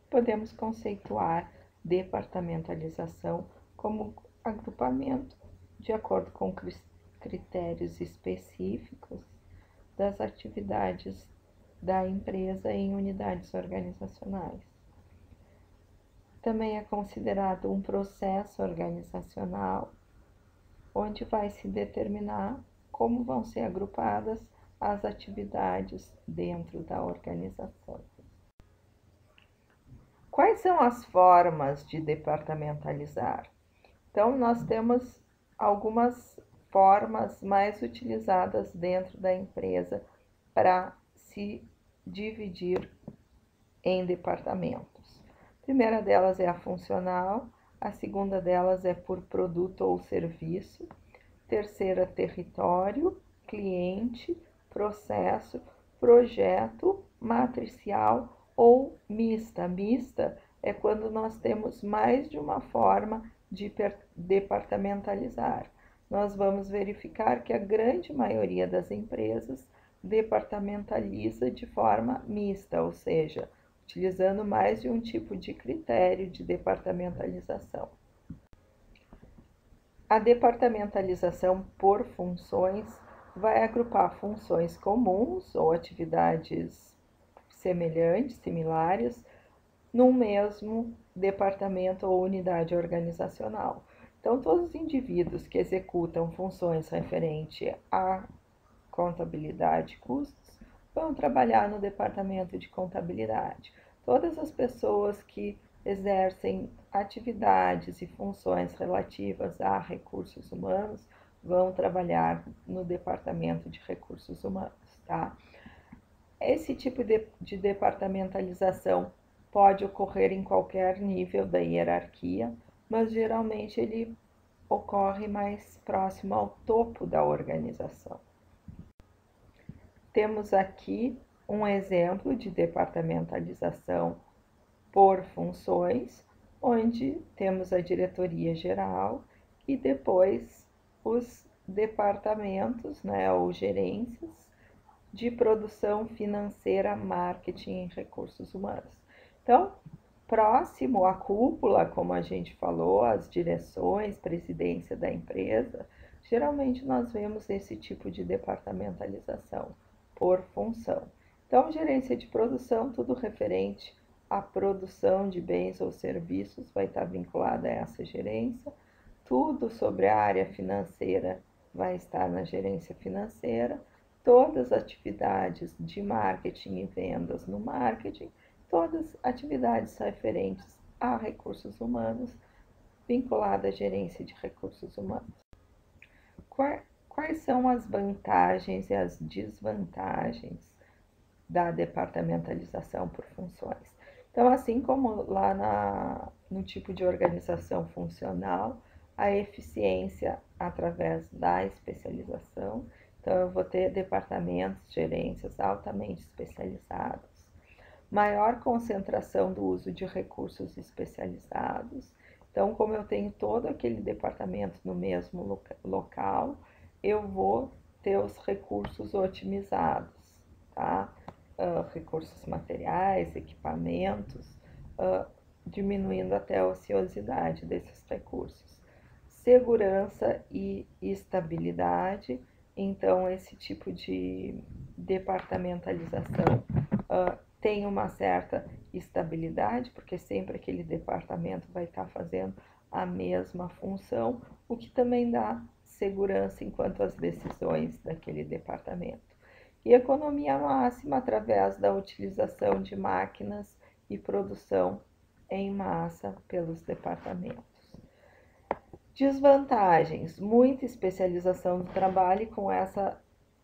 podemos conceituar departamentalização como agrupamento de acordo com critérios específicos das atividades da empresa em unidades organizacionais. Também é considerado um processo organizacional, onde vai se determinar como vão ser agrupadas as atividades dentro da organização. Quais são as formas de departamentalizar? Então, nós temos algumas formas mais utilizadas dentro da empresa para se dividir em departamentos. A primeira delas é a funcional, a segunda delas é por produto ou serviço, terceira, território, cliente, processo, projeto, matricial ou mista. Mista é quando nós temos mais de uma forma de departamentalizar. Nós vamos verificar que a grande maioria das empresas departamentaliza de forma mista, ou seja, utilizando mais de um tipo de critério de departamentalização. A departamentalização por funções vai agrupar funções comuns ou atividades semelhantes, similares, num mesmo departamento ou unidade organizacional. Então, todos os indivíduos que executam funções referentes à contabilidade e custos vão trabalhar no departamento de contabilidade. Todas as pessoas que exercem atividades e funções relativas a recursos humanos vão trabalhar no departamento de recursos humanos, tá? Esse tipo de departamentalização pode ocorrer em qualquer nível da hierarquia, mas geralmente ele ocorre mais próximo ao topo da organização. Temos aqui um exemplo de departamentalização por funções, onde temos a diretoria geral e depois os departamentos, ou gerências de produção financeira, marketing e recursos humanos. Então, próximo à cúpula, como a gente falou, as direções, presidência da empresa, geralmente nós vemos esse tipo de departamentalização por função. Então, gerência de produção, tudo referente à produção de bens ou serviços vai estar vinculada a essa gerência. Tudo sobre a área financeira vai estar na gerência financeira. Todas as atividades de marketing e vendas no marketing, todas as atividades referentes a recursos humanos, vinculadas à gerência de recursos humanos. Quais são as vantagens e as desvantagens da departamentalização por funções? Então, assim como lá no tipo de organização funcional, a eficiência através da especialização. Então, eu vou ter departamentos, gerências altamente especializados, maior concentração do uso de recursos especializados. Então, como eu tenho todo aquele departamento no mesmo local, eu vou ter os recursos otimizados, tá? Recursos materiais, equipamentos, diminuindo até a ociosidade desses recursos. Segurança e estabilidade. Então, esse tipo de departamentalização tem uma certa estabilidade, porque sempre aquele departamento vai estar fazendo a mesma função, o que também dá segurança enquanto às decisões daquele departamento. E economia máxima através da utilização de máquinas e produção em massa pelos departamentos. Desvantagens: muita especialização do trabalho, e com essa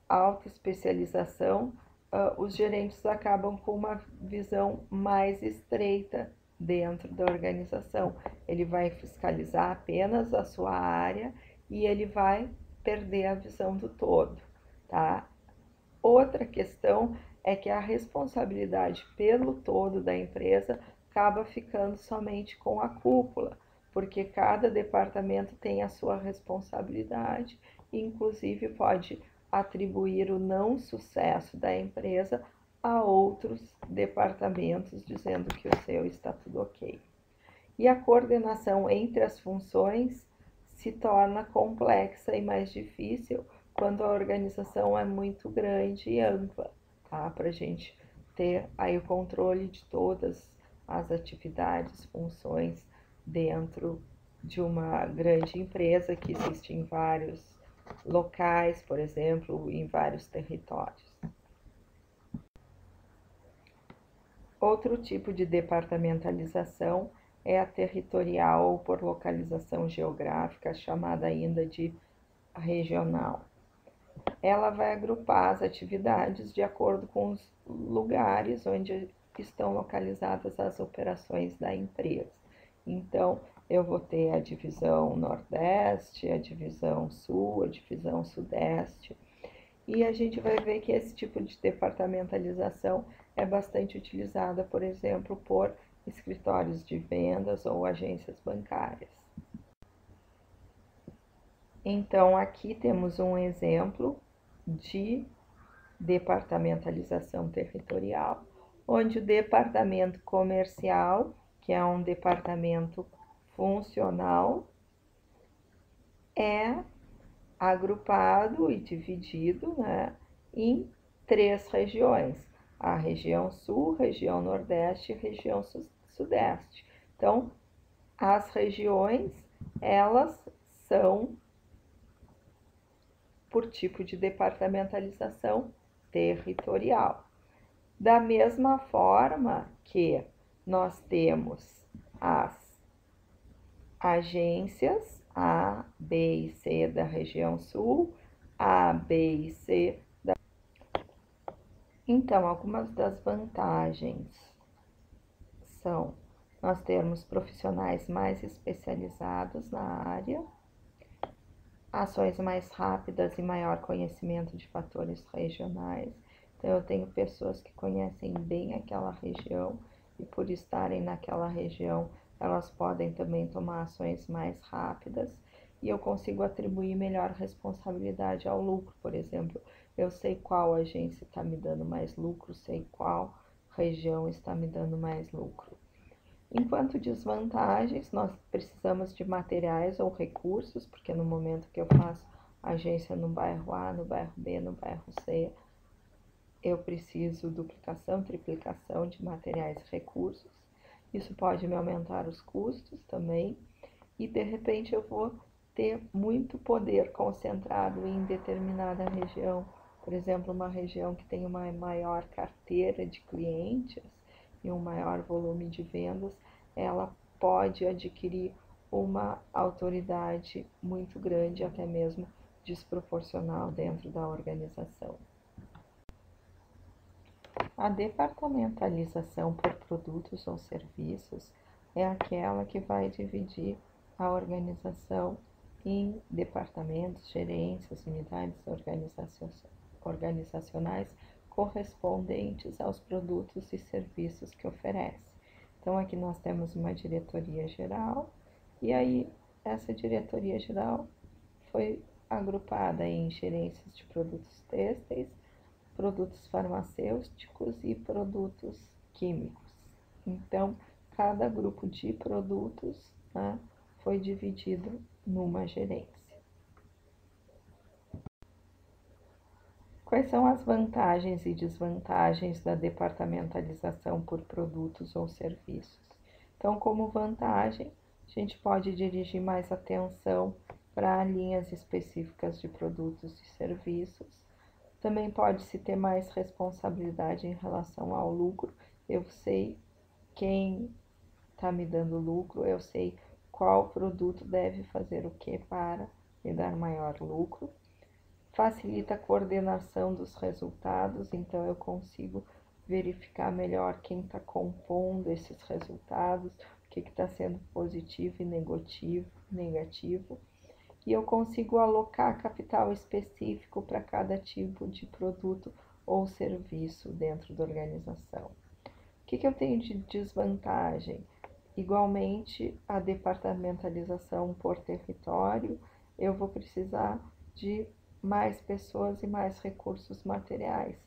alta especialização, os gerentes acabam com uma visão mais estreita dentro da organização. Ele vai fiscalizar apenas a sua área e ele vai perder a visão do todo, tá? Outra questão é que a responsabilidade pelo todo da empresa acaba ficando somente com a cúpula, porque cada departamento tem a sua responsabilidade e, inclusive, pode atribuir o não sucesso da empresa a outros departamentos dizendo que o seu está tudo ok. E a coordenação entre as funções se torna complexa e mais difícil quando a organização é muito grande e ampla, tá? Para a gente ter aí o controle de todas as atividades, funções dentro de uma grande empresa que existe em vários locais, por exemplo, em vários territórios. Outro tipo de departamentalização é a territorial ou por localização geográfica, chamada ainda de regional. Ela vai agrupar as atividades de acordo com os lugares onde estão localizadas as operações da empresa. Então, eu vou ter a divisão Nordeste, a divisão Sul, a divisão Sudeste, e a gente vai ver que esse tipo de departamentalização é bastante utilizada, por exemplo, por escritórios de vendas ou agências bancárias. Então, aqui temos um exemplo de departamentalização territorial, onde o departamento comercial, que é um departamento funcional, é agrupado e dividido, né, em 3 regiões: a região Sul, região Nordeste e região Sudeste. Então, as regiões, elas são por tipo de departamentalização territorial. Da mesma forma que nós temos as agências A, B e C da região Sul, A, B e C da... Então, algumas das vantagens são nós termos profissionais mais especializados na área, ações mais rápidas e maior conhecimento de fatores regionais. Então, eu tenho pessoas que conhecem bem aquela região e, por estarem naquela região, elas podem também tomar ações mais rápidas e eu consigo atribuir melhor responsabilidade ao lucro. Por exemplo, eu sei qual agência está me dando mais lucro, sei qual região está me dando mais lucro. Enquanto desvantagens, nós precisamos de materiais ou recursos, porque no momento que eu faço agência no bairro A, no bairro B, no bairro C, eu preciso duplicação, triplicação de materiais e recursos. Isso pode me aumentar os custos também, e de repente eu vou ter muito poder concentrado em determinada região. Por exemplo, uma região que tem uma maior carteira de clientes e um maior volume de vendas, ela pode adquirir uma autoridade muito grande, até mesmo desproporcional dentro da organização. A departamentalização por produtos ou serviços é aquela que vai dividir a organização em departamentos, gerências, unidades organizacionais correspondentes aos produtos e serviços que oferece. Então, aqui nós temos uma diretoria geral, e aí essa diretoria geral foi agrupada em gerências de produtos têxteis, produtos farmacêuticos e produtos químicos. Então, cada grupo de produtos, né, foi dividido numa gerência. Quais são as vantagens e desvantagens da departamentalização por produtos ou serviços? Então, como vantagem, a gente pode dirigir mais atenção para linhas específicas de produtos e serviços. Também pode-se ter mais responsabilidade em relação ao lucro. Eu sei quem está me dando lucro, eu sei qual produto deve fazer o que para me dar maior lucro. Facilita a coordenação dos resultados, então eu consigo verificar melhor quem está compondo esses resultados, o que está sendo positivo e negativo, e eu consigo alocar capital específico para cada tipo de produto ou serviço dentro da organização. O que eu tenho de desvantagem? Igualmente, a departamentalização por território, eu vou precisar de mais pessoas e mais recursos materiais.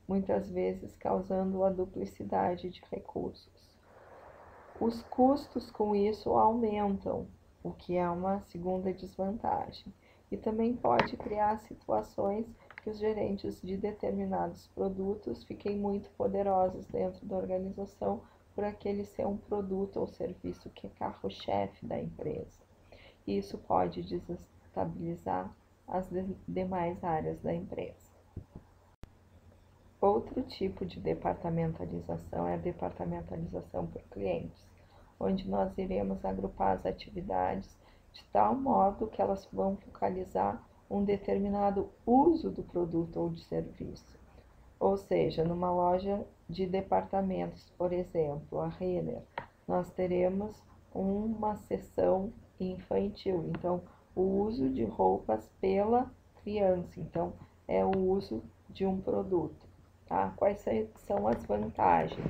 muitas vezes causando a duplicidade de recursos. Os custos com isso aumentam, o que é uma segunda desvantagem, e também pode criar situações que os gerentes de determinados produtos fiquem muito poderosos dentro da organização por aquele ser um produto ou serviço que é carro-chefe da empresa. Isso pode desestabilizar as demais áreas da empresa. Outro tipo de departamentalização é a departamentalização por clientes, onde nós iremos agrupar as atividades de tal modo que elas vão focalizar um determinado uso do produto ou de serviço. Ou seja, numa loja de departamentos, por exemplo, a Renner, nós teremos uma seção infantil. Então, o uso de roupas pela criança. Então, é o uso de um produto. Tá? Quais são as vantagens?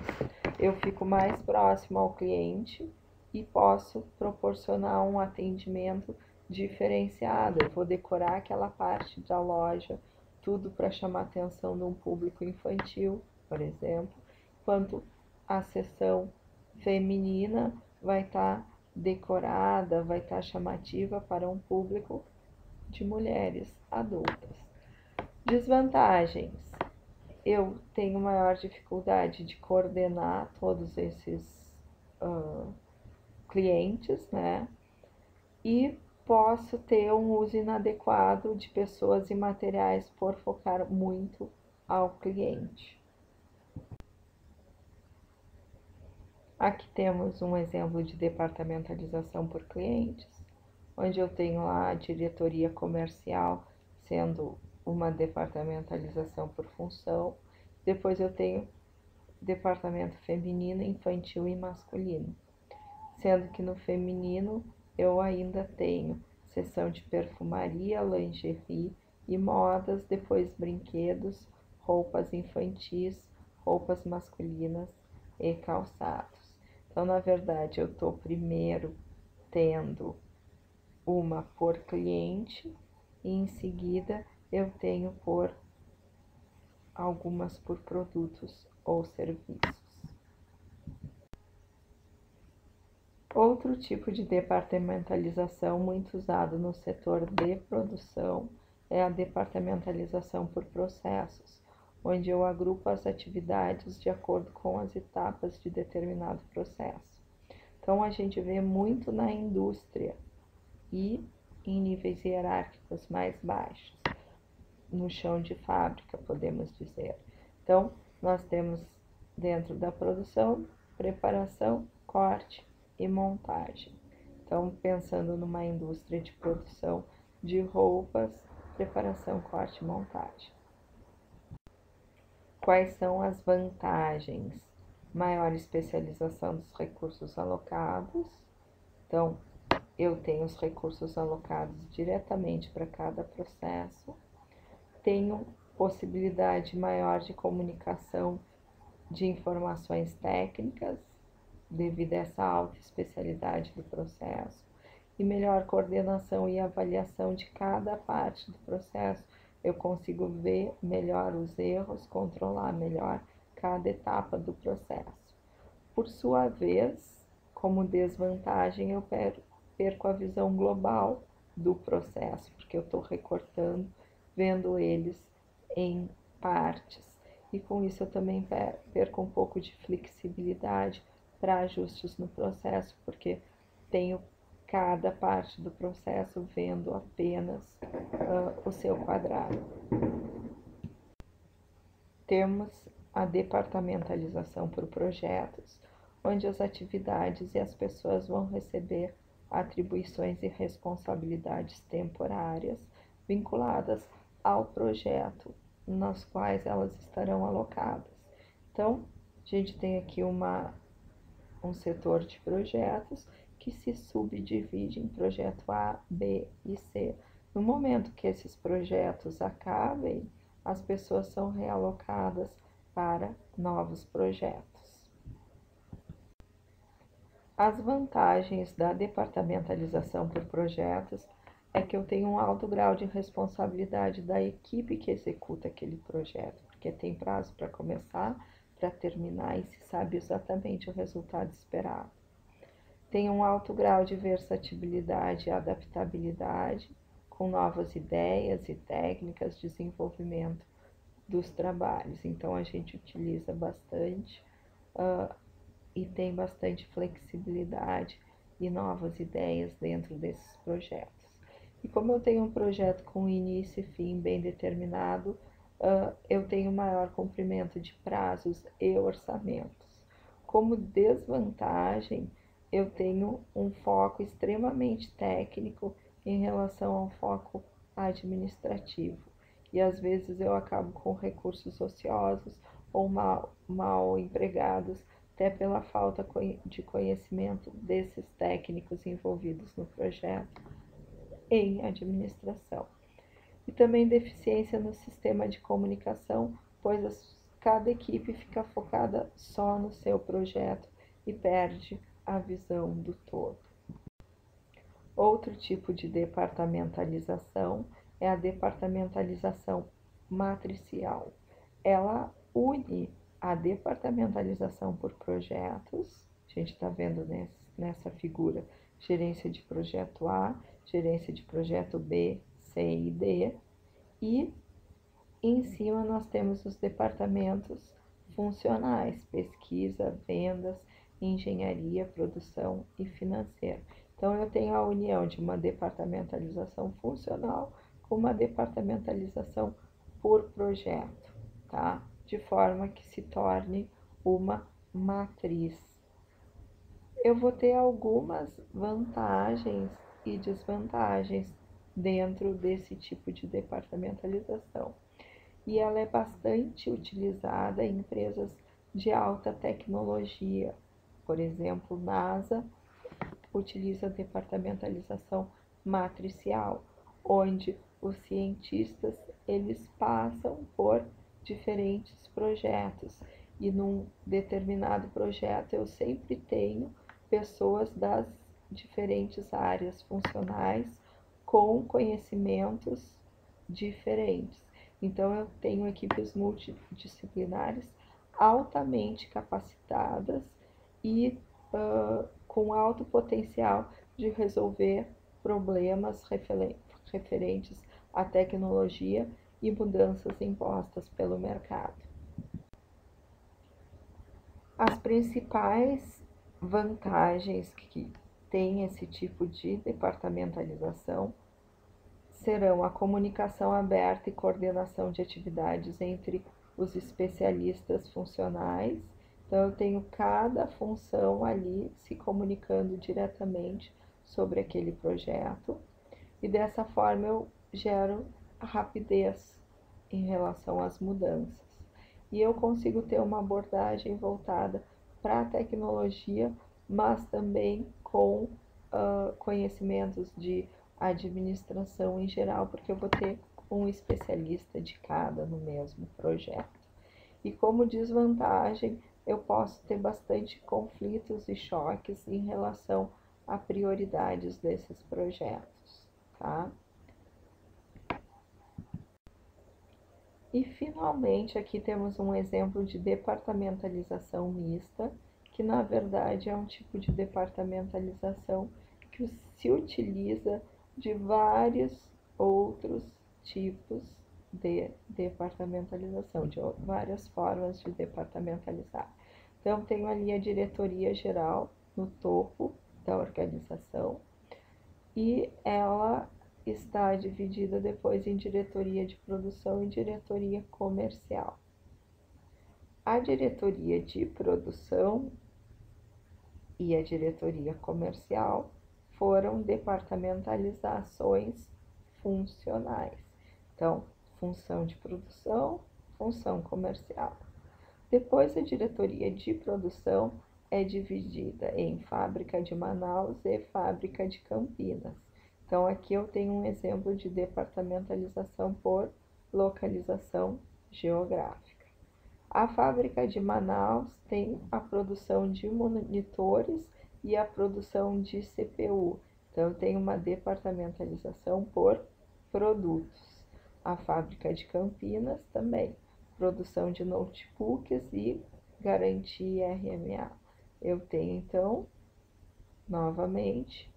Eu fico mais próximo ao cliente e posso proporcionar um atendimento diferenciado. Eu vou decorar aquela parte da loja, tudo para chamar a atenção de um público infantil, por exemplo, enquanto a seção feminina vai estar decorada, vai estar chamativa para um público de mulheres adultas. Desvantagens: eu tenho maior dificuldade de coordenar todos esses clientes, né? E posso ter um uso inadequado de pessoas e materiais por focar muito ao cliente. Aqui temos um exemplo de departamentalização por clientes, onde eu tenho lá a diretoria comercial sendo uma departamentalização por função. Depois eu tenho departamento feminino, infantil e masculino, sendo que no feminino eu ainda tenho seção de perfumaria, lingerie e modas, depois brinquedos, roupas infantis, roupas masculinas e calçados. Então, na verdade, eu estou primeiro tendo uma por cliente e em seguida eu tenho por algumas por produtos ou serviços. Outro tipo de departamentalização muito usado no setor de produção é a departamentalização por processos, onde eu agrupo as atividades de acordo com as etapas de determinado processo. Então, a gente vê muito na indústria e em níveis hierárquicos mais baixos, no chão de fábrica, podemos dizer. Então, nós temos dentro da produção, preparação, corte e montagem. Então, pensando numa indústria de produção de roupas, preparação, corte e montagem. Quais são as vantagens? Maior especialização dos recursos alocados. Então, eu tenho os recursos alocados diretamente para cada processo. Tenho possibilidade maior de comunicação de informações técnicas, devido a essa alta especialidade do processo, e melhor coordenação e avaliação de cada parte do processo. Eu consigo ver melhor os erros, controlar melhor cada etapa do processo. Por sua vez, como desvantagem, eu perco a visão global do processo, porque eu estou recortando, vendo eles em partes. E com isso eu também perco um pouco de flexibilidade para ajustes no processo, porque tenho cada parte do processo vendo apenas o seu quadrado. Temos a departamentalização por projetos, onde as atividades e as pessoas vão receber atribuições e responsabilidades temporárias vinculadas ao projeto, nas quais elas estarão alocadas. Então, a gente tem aqui um setor de projetos que se subdivide em projeto A, B e C. No momento que esses projetos acabem, as pessoas são realocadas para novos projetos. As vantagens da departamentalização por projetos é que eu tenho um alto grau de responsabilidade da equipe que executa aquele projeto, porque porque tem prazo para começar, para terminar e se sabe exatamente o resultado esperado. Tem um alto grau de versatilidade e adaptabilidade, com novas ideias e técnicas de desenvolvimento dos trabalhos. Então, a gente utiliza bastante e tem bastante flexibilidade e novas ideias dentro desses projetos. E como eu tenho um projeto com início e fim bem determinado, eu tenho maior cumprimento de prazos e orçamentos. Como desvantagem, eu tenho um foco extremamente técnico em relação ao foco administrativo. E às vezes eu acabo com recursos ociosos ou mal empregados, até pela falta de conhecimento desses técnicos envolvidos no projeto em administração. E também deficiência no sistema de comunicação, pois cada equipe fica focada só no seu projeto e perde a visão do todo. Outro tipo de departamentalização é a departamentalização matricial. Ela une a departamentalização por projetos, a gente está vendo nessa figura gerência de projeto A, gerência de projeto B, C e D, e em cima nós temos os departamentos funcionais, pesquisa, vendas, engenharia, produção e financeiro. Então, eu tenho a união de uma departamentalização funcional com uma departamentalização por projeto, tá? De forma que se torne uma matriz. Eu vou ter algumas vantagens e desvantagens dentro desse tipo de departamentalização. E ela é bastante utilizada em empresas de alta tecnologia. Por exemplo, NASA utiliza a departamentalização matricial, onde os cientistas eles passam por diferentes projetos e num determinado projeto eu sempre tenho pessoas das diferentes áreas funcionais com conhecimentos diferentes. Então, eu tenho equipes multidisciplinares altamente capacitadas e com alto potencial de resolver problemas referentes à tecnologia e mudanças impostas pelo mercado. As principais vantagens que tem esse tipo de departamentalização serão a comunicação aberta e coordenação de atividades entre os especialistas funcionais. Então, eu tenho cada função ali se comunicando diretamente sobre aquele projeto e dessa forma eu gero rapidez em relação às mudanças. E eu consigo ter uma abordagem voltada para a tecnologia, mas também com conhecimentos de administração em geral, porque eu vou ter um especialista de cada no mesmo projeto. E como desvantagem, eu posso ter bastante conflitos e choques em relação a prioridades desses projetos, tá? E finalmente aqui temos um exemplo de departamentalização mista, que na verdade é um tipo de departamentalização que se utiliza de vários outros tipos de departamentalização, de várias formas de departamentalizar. Então, tenho ali a diretoria geral no topo da organização e ela está dividida depois em diretoria de produção e diretoria comercial. A diretoria de produção e a diretoria comercial foram departamentalizações funcionais. Então, função de produção, função comercial. Depois, a diretoria de produção é dividida em fábrica de Manaus e fábrica de Campinas. Então, aqui eu tenho um exemplo de departamentalização por localização geográfica. A fábrica de Manaus tem a produção de monitores e a produção de CPU. Então, tem uma departamentalização por produtos. A fábrica de Campinas também. produção de notebooks e garantia RMA. Eu tenho, então, novamente,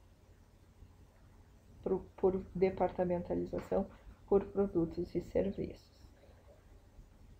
por departamentalização por produtos e serviços.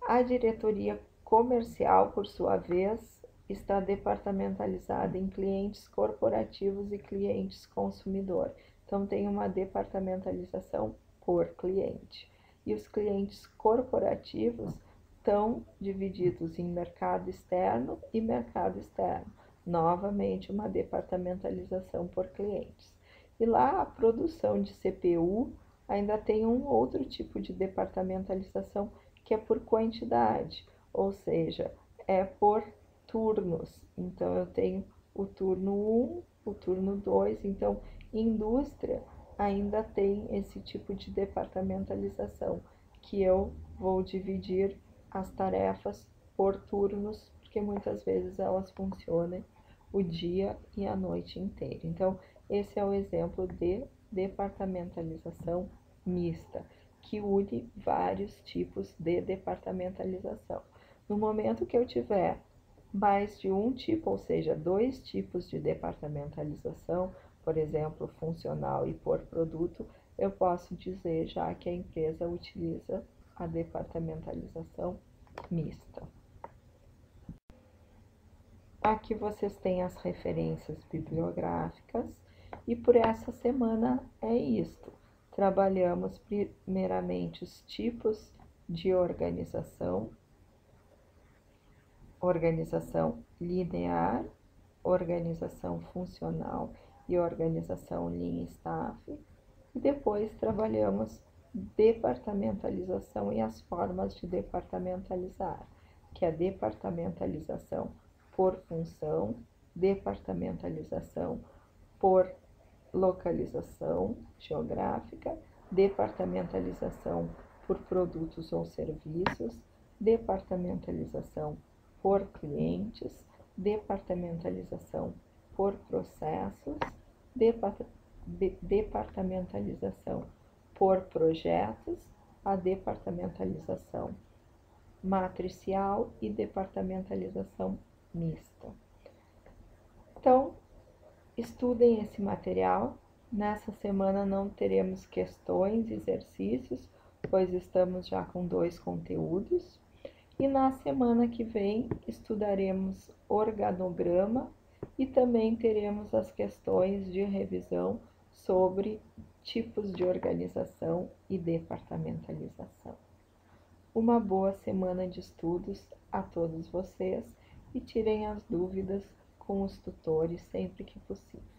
A diretoria comercial, por sua vez, está departamentalizada em clientes corporativos e clientes consumidor. Então, tem uma departamentalização por cliente. E os clientes corporativos estão divididos em mercado externo e mercado externo. Novamente, uma departamentalização por clientes. E lá, a produção de CPU ainda tem um outro tipo de departamentalização, que é por quantidade, ou seja, é por turnos. Então, eu tenho o turno 1, o turno 2. Então, indústria ainda tem esse tipo de departamentalização, que eu vou dividir as tarefas por turnos, porque muitas vezes elas funcionam o dia e a noite inteira. Então, esse é o exemplo de departamentalização mista, que une vários tipos de departamentalização. No momento que eu tiver mais de um tipo, ou seja, 2 tipos de departamentalização, por exemplo, funcional e por produto, eu posso dizer já que a empresa utiliza a departamentalização mista. Aqui vocês têm as referências bibliográficas e por essa semana é isto. Trabalhamos primeiramente os tipos de organização linear, organização funcional e organização Lean Staff. E depois trabalhamos departamentalização e as formas de departamentalizar, que é a departamentalização por função, departamentalização por localização geográfica, departamentalização por produtos ou serviços, departamentalização por clientes, departamentalização por processos, departamentalização por projetos, a departamentalização matricial e departamentalização mista. Então, estudem esse material. Nessa semana não teremos questões, exercícios, pois estamos já com 2 conteúdos. E na semana que vem estudaremos organograma e também teremos as questões de revisão sobre tipos de organização e departamentalização. Uma boa semana de estudos a todos vocês e tirem as dúvidas com os tutores sempre que possível.